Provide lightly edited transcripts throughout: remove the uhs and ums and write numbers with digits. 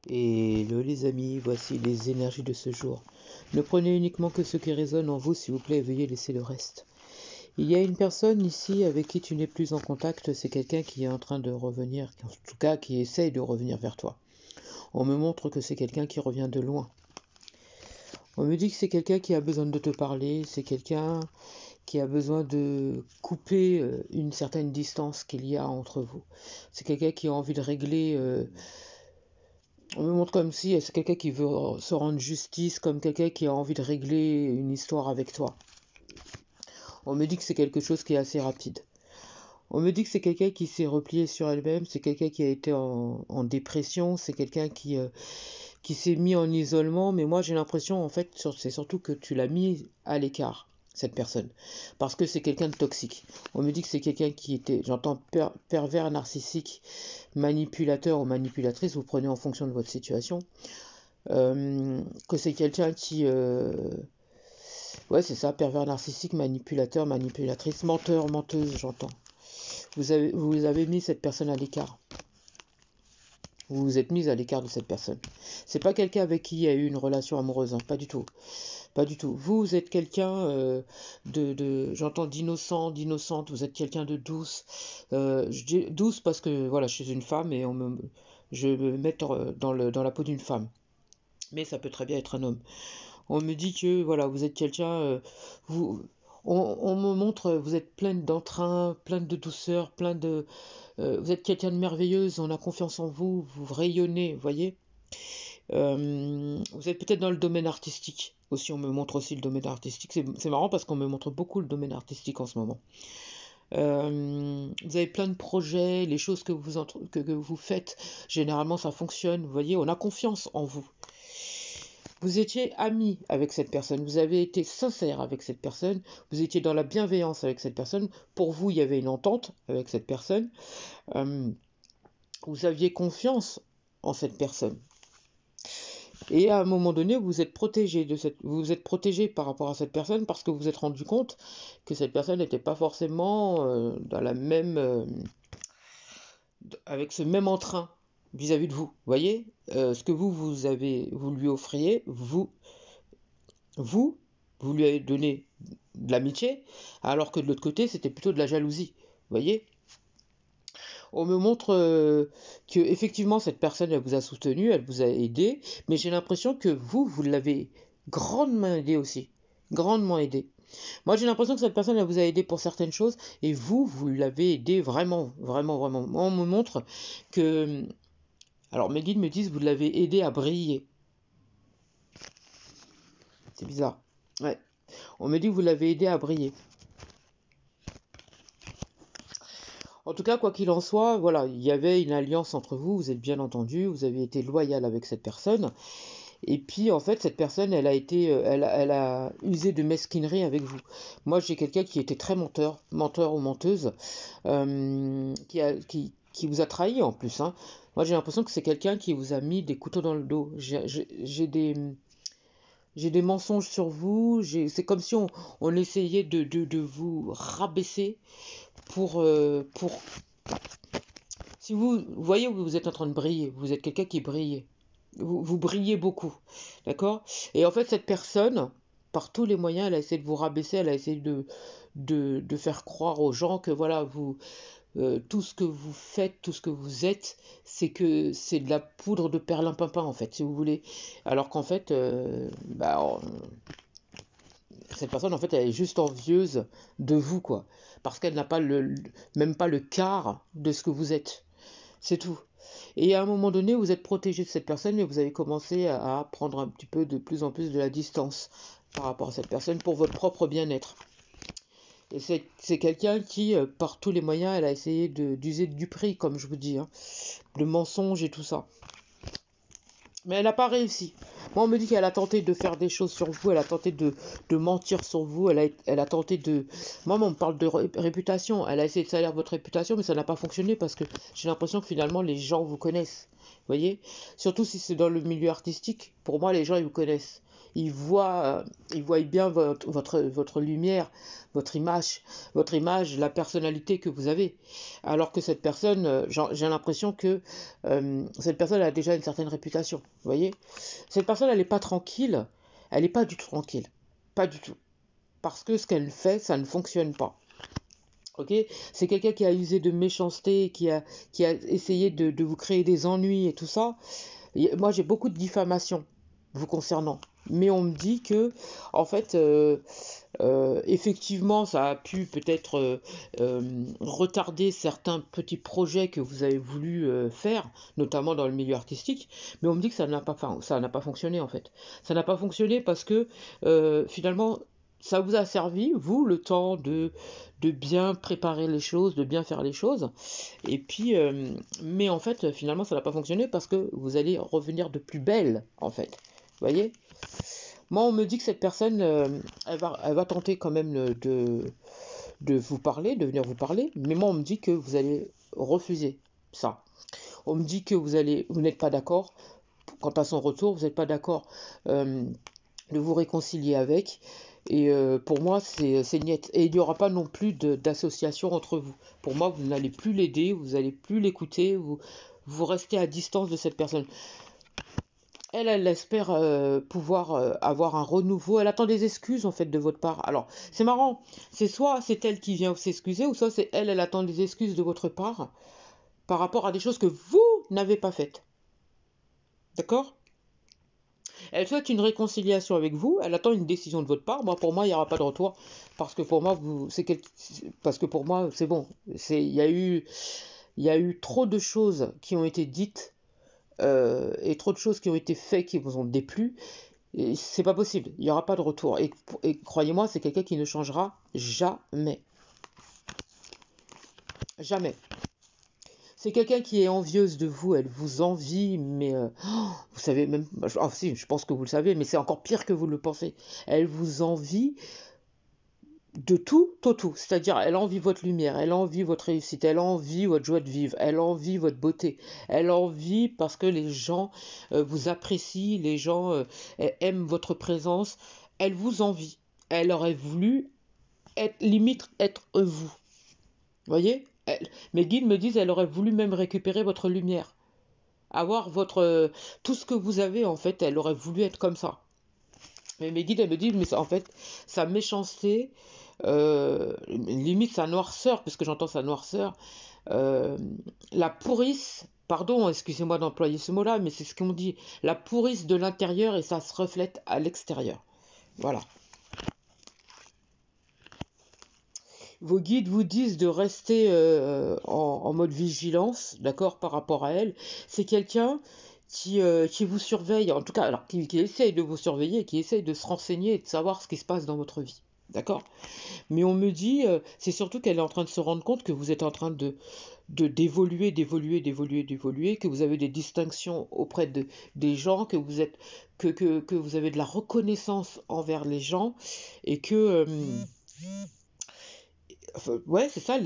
Hello les amis, voici les énergies de ce jour. Ne prenez uniquement que ce qui résonne en vous, s'il vous plaît, et veuillez laisser le reste. Il y a une personne ici avec qui tu n'es plus en contact, c'est quelqu'un qui est en train de revenir, en tout cas qui essaye de revenir vers toi. On me montre que c'est quelqu'un qui revient de loin. On me dit que c'est quelqu'un qui a besoin de te parler, c'est quelqu'un qui a besoin de couper une certaine distance qu'il y a entre vous. C'est quelqu'un qui a envie de régler... on me montre comme si c'est quelqu'un qui veut se rendre justice, comme quelqu'un qui a envie de régler une histoire avec toi. On me dit que c'est quelque chose qui est assez rapide. On me dit que c'est quelqu'un qui s'est replié sur elle-même, c'est quelqu'un qui a été en dépression, c'est quelqu'un qui s'est mis en isolement, mais moi j'ai l'impression en fait, c'est surtout que tu l'as mis à l'écart, cette personne, parce que c'est quelqu'un de toxique. On me dit que c'est quelqu'un qui était, j'entends pervers, narcissique, manipulateur ou manipulatrice, vous prenez en fonction de votre situation, que c'est quelqu'un qui... ouais, c'est ça, pervers, narcissique, manipulateur, manipulatrice, menteur, menteuse, j'entends. Vous avez mis cette personne à l'écart. Vous vous êtes mise à l'écart de cette personne. C'est pas quelqu'un avec qui il y a eu une relation amoureuse, hein, pas du tout. Pas du tout. Vous êtes quelqu'un j'entends d'innocent, d'innocente, vous êtes quelqu'un de douce. Je dis douce parce que voilà, je suis une femme et je me mets dans la peau d'une femme. Mais ça peut très bien être un homme. On me dit que voilà, vous êtes quelqu'un, on me montre, vous êtes pleine d'entrain, pleine de douceur, vous êtes quelqu'un de merveilleuse, on a confiance en vous, vous rayonnez, vous voyez. Vous êtes peut-être dans le domaine artistique aussi, on me montre aussi le domaine artistique. C'est marrant parce qu'on me montre beaucoup le domaine artistique en ce moment. Vous avez plein de projets, les choses que vous faites, généralement ça fonctionne, vous voyez, on a confiance en vous. Vous étiez ami avec cette personne, vous avez été sincère avec cette personne, vous étiez dans la bienveillance avec cette personne, pour vous il y avait une entente avec cette personne, vous aviez confiance en cette personne. Et à un moment donné, vous êtes protégé par rapport à cette personne parce que vous vous êtes rendu compte que cette personne n'était pas forcément dans la même, avec ce même entrain vis-à-vis de vous. Vous voyez, ce que vous lui offriez, vous lui avez donné de l'amitié, alors que de l'autre côté, c'était plutôt de la jalousie. Vous voyez? On me montre que effectivement cette personne elle vous a soutenu, elle vous a aidé, mais j'ai l'impression que vous l'avez grandement aidé aussi, grandement aidé. Moi j'ai l'impression que cette personne elle vous a aidé pour certaines choses et vous l'avez aidé vraiment, vraiment, vraiment. Moi, on me montre que, alors mes guides me disent vous l'avez aidé à briller. C'est bizarre. Ouais. On me dit que vous l'avez aidé à briller. En tout cas, quoi qu'il en soit, voilà, il y avait une alliance entre vous, vous êtes bien entendu, vous avez été loyal avec cette personne. Et puis, en fait, cette personne, elle a usé de mesquinerie avec vous. Moi, j'ai quelqu'un qui était très menteur ou menteuse, qui vous a trahi en plus, hein. Moi, j'ai l'impression que c'est quelqu'un qui vous a mis des couteaux dans le dos. J'ai des mensonges sur vous. C'est comme si on essayait de vous rabaisser pour si vous voyez où vous êtes en train de briller, vous êtes quelqu'un qui brille. Vous brillez beaucoup, d'accord? Et en fait, cette personne, par tous les moyens, elle a essayé de vous rabaisser, elle a essayé de faire croire aux gens que voilà, tout ce que vous faites, tout ce que vous êtes, c'est de la poudre de perlimpinpin, en fait, si vous voulez. Alors qu'en fait, cette personne, en fait, elle est juste envieuse de vous, quoi. Parce qu'elle n'a pas même pas le quart de ce que vous êtes. C'est tout. Et à un moment donné, vous êtes protégé de cette personne, mais vous avez commencé à prendre un petit peu de plus en plus de la distance par rapport à cette personne pour votre propre bien-être. Et c'est quelqu'un qui, par tous les moyens, elle a essayé d'user du prix, comme je vous dis, hein, le mensonge et tout ça. Mais elle n'a pas réussi. Moi, on me dit qu'elle a tenté de faire des choses sur vous, elle a tenté de mentir sur vous, elle a tenté de... Moi, on me parle de réputation, elle a essayé de salir votre réputation, mais ça n'a pas fonctionné parce que j'ai l'impression que finalement, les gens vous connaissent. Vous voyez? Surtout si c'est dans le milieu artistique, pour moi, les gens, ils vous connaissent. il voit bien votre lumière, votre image, la personnalité que vous avez. Alors que cette personne, j'ai l'impression que cette personne a déjà une certaine réputation. Vous voyez? Cette personne, elle n'est pas tranquille. Elle n'est pas du tout tranquille. Pas du tout. Parce que ce qu'elle fait, ça ne fonctionne pas. Ok, c'est quelqu'un qui a usé de méchanceté, qui a essayé de vous créer des ennuis et tout ça. Moi, j'ai beaucoup de diffamations vous concernant. Mais on me dit que, en fait, effectivement, ça a pu peut-être retarder certains petits projets que vous avez voulu faire, notamment dans le milieu artistique. Mais on me dit que ça n'a pas fonctionné, en fait. Ça n'a pas fonctionné parce que, finalement, ça vous a servi, vous, le temps de bien préparer les choses, de bien faire les choses. Et puis, mais en fait, finalement, ça n'a pas fonctionné parce que vous allez revenir de plus belle, en fait. Vous voyez? Moi, on me dit que cette personne, elle va tenter quand même de vous parler, de venir vous parler. Mais moi, on me dit que vous allez refuser ça. On me dit que vous n'êtes pas d'accord. Quant à son retour, vous n'êtes pas d'accord de vous réconcilier avec. Et pour moi, c'est niet. Et il n'y aura pas non plus d'association entre vous. Pour moi, vous n'allez plus l'aider, vous n'allez plus l'écouter, vous restez à distance de cette personne. Elle espère pouvoir avoir un renouveau. Elle attend des excuses en fait de votre part. Alors, c'est marrant. C'est soit c'est elle qui vient s'excuser, ou soit c'est elle attend des excuses de votre part par rapport à des choses que vous n'avez pas faites. D'accord? Elle souhaite une réconciliation avec vous, elle attend une décision de votre part. Moi, pour moi, il n'y aura pas de retour parce que pour moi, parce que pour moi, c'est bon. Il y a eu trop de choses qui ont été dites et trop de choses qui ont été faites qui vous ont déplu. Et c'est pas possible. Il n'y aura pas de retour. Et croyez-moi, c'est quelqu'un qui ne changera jamais. Jamais. C'est quelqu'un qui est envieuse de vous, elle vous envie, mais vous savez même, si, je pense que vous le savez, mais c'est encore pire que vous le pensez. Elle vous envie de tout au tout, c'est-à-dire elle envie votre lumière, elle envie votre réussite, elle envie votre joie de vivre, elle envie votre beauté, elle envie parce que les gens vous apprécient, les gens aiment votre présence, elle vous envie. Elle aurait voulu limite être vous. Voyez? Mes guides me disent qu'elle aurait voulu même récupérer votre lumière. Avoir tout ce que vous avez, en fait, elle aurait voulu être comme ça. Mais mes guides, elles me disent, mais en fait, sa méchanceté, limite sa noirceur, puisque j'entends sa noirceur, la pourrisse, pardon, excusez-moi d'employer ce mot-là, mais c'est ce qu'on dit, la pourrisse de l'intérieur et ça se reflète à l'extérieur. Voilà. Vos guides vous disent de rester en mode vigilance, d'accord, par rapport à elle. C'est quelqu'un qui vous surveille, en tout cas, alors qui essaye de vous surveiller, qui essaye de se renseigner et de savoir ce qui se passe dans votre vie, d'accord? Mais on me dit, c'est surtout qu'elle est en train de se rendre compte que vous êtes en train d'évoluer, que vous avez des distinctions auprès des gens, que vous êtes, que vous avez de la reconnaissance envers les gens et que enfin, ouais, c'est ça,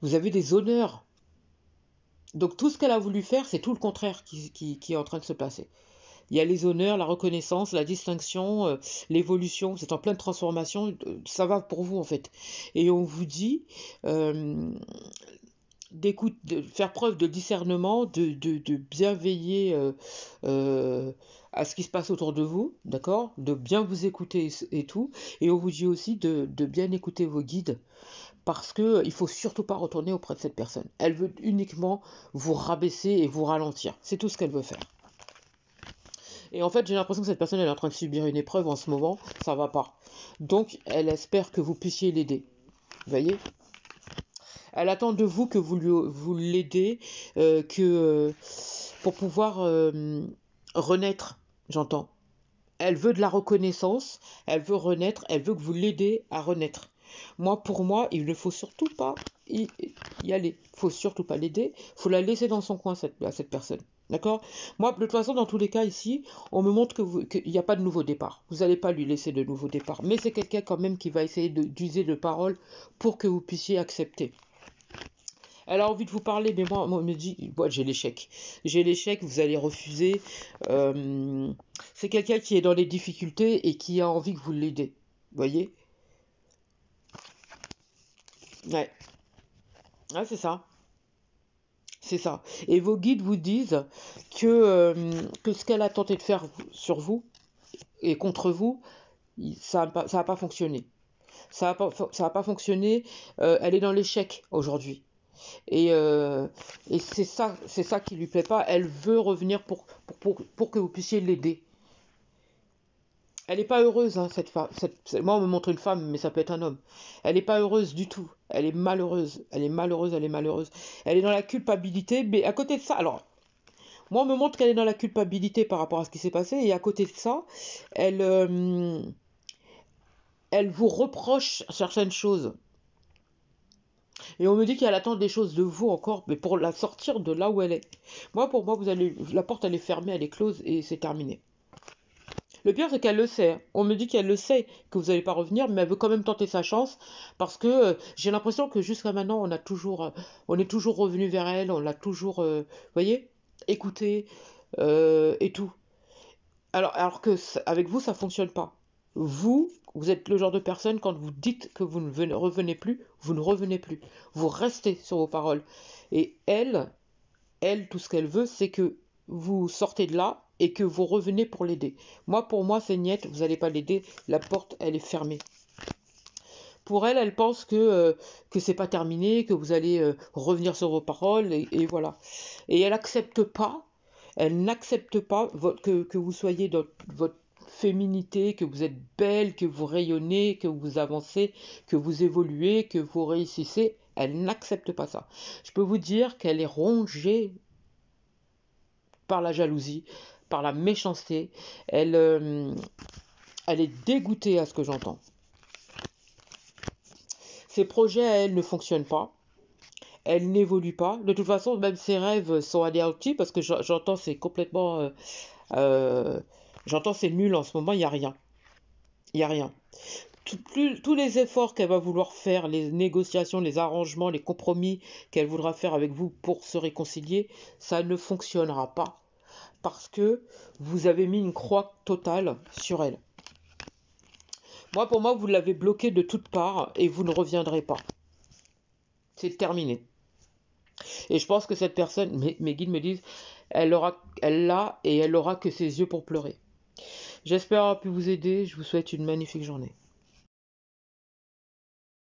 vous avez des honneurs. Donc tout ce qu'elle a voulu faire, c'est tout le contraire qui est en train de se passer. Il y a les honneurs, la reconnaissance, la distinction, l'évolution, c'est en pleine transformation, ça va pour vous en fait. Et on vous dit d'écoute, de faire preuve de discernement, de bien veiller à ce qui se passe autour de vous, d'accord? De bien vous écouter et tout. Et on vous dit aussi de bien écouter vos guides parce que il faut surtout pas retourner auprès de cette personne. Elle veut uniquement vous rabaisser et vous ralentir. C'est tout ce qu'elle veut faire. Et en fait, j'ai l'impression que cette personne elle est en train de subir une épreuve en ce moment, ça va pas. Donc, elle espère que vous puissiez l'aider. Vous voyez? Elle attend de vous que vous l'aidez, pour pouvoir renaître, j'entends. Elle veut de la reconnaissance, elle veut renaître, elle veut que vous l'aidez à renaître. Pour moi, il ne faut surtout pas y aller. Il ne faut surtout pas l'aider. Il faut la laisser dans son coin, cette personne. D'accord? Moi, de toute façon, dans tous les cas, ici, on me montre qu'il n'y a pas de nouveau départ. Vous n'allez pas lui laisser de nouveau départ. Mais c'est quelqu'un quand même qui va essayer d'user de paroles pour que vous puissiez accepter. Elle a envie de vous parler, mais moi elle me dit, ouais, j'ai l'échec. J'ai l'échec, vous allez refuser. C'est quelqu'un qui est dans les difficultés et qui a envie que vous l'aidez. Vous voyez? Ouais. Ouais, c'est ça. C'est ça. Et vos guides vous disent que ce qu'elle a tenté de faire sur vous et contre vous, ça a pas fonctionné. Ça a pas fonctionné. Elle est dans l'échec aujourd'hui. Et, euh, et c'est ça qui lui plaît pas. Elle veut revenir pour que vous puissiez l'aider. Elle n'est pas heureuse, hein, cette femme. Moi, on me montre une femme, mais ça peut être un homme. Elle n'est pas heureuse du tout. Elle est malheureuse. Elle est malheureuse, elle est malheureuse. Elle est dans la culpabilité, mais à côté de ça, alors, moi, on me montre qu'elle est dans la culpabilité par rapport à ce qui s'est passé, et à côté de ça, elle, euh, elle vous reproche certaines choses. Et on me dit qu'elle attend des choses de vous encore, mais pour la sortir de là où elle est. Moi, pour moi, la porte, elle est fermée, elle est close, et c'est terminé. Le pire, c'est qu'elle le sait, hein. On me dit qu'elle le sait, que vous n'allez pas revenir, mais elle veut quand même tenter sa chance, parce que j'ai l'impression que jusqu'à maintenant, on est toujours revenu vers elle, on l'a toujours, voyez, écouté, et tout. Alors que avec vous, ça fonctionne pas. Vous êtes le genre de personne, quand vous dites que vous ne revenez plus, vous ne revenez plus. Vous restez sur vos paroles. Et elle, tout ce qu'elle veut, c'est que vous sortez de là et que vous revenez pour l'aider. Moi, pour moi, c'est niette, vous n'allez pas l'aider, la porte, elle est fermée. Pour elle, elle pense que c'est pas terminé, que vous allez revenir sur vos paroles, et voilà. Et elle n'accepte pas que vous soyez dans votre féminité, que vous êtes belle, que vous rayonnez, que vous avancez, que vous évoluez, que vous réussissez. Elle n'accepte pas ça. Je peux vous dire qu'elle est rongée par la jalousie, par la méchanceté. Elle est dégoûtée à ce que j'entends. Ses projets à elle ne fonctionnent pas. Elle n'évolue pas. De toute façon, même ses rêves sont anéantis parce que j'entends c'est complètement... euh, j'entends c'est nul en ce moment, il n'y a rien. Il n'y a rien. Tous les efforts qu'elle va vouloir faire, les négociations, les arrangements, les compromis qu'elle voudra faire avec vous pour se réconcilier, ça ne fonctionnera pas. Parce que vous avez mis une croix totale sur elle. Moi, pour moi, vous l'avez bloquée de toutes parts et vous ne reviendrez pas. C'est terminé. Et je pense que cette personne, mes guides me disent, elle l'a et elle aura que ses yeux pour pleurer. J'espère avoir pu vous aider. Je vous souhaite une magnifique journée.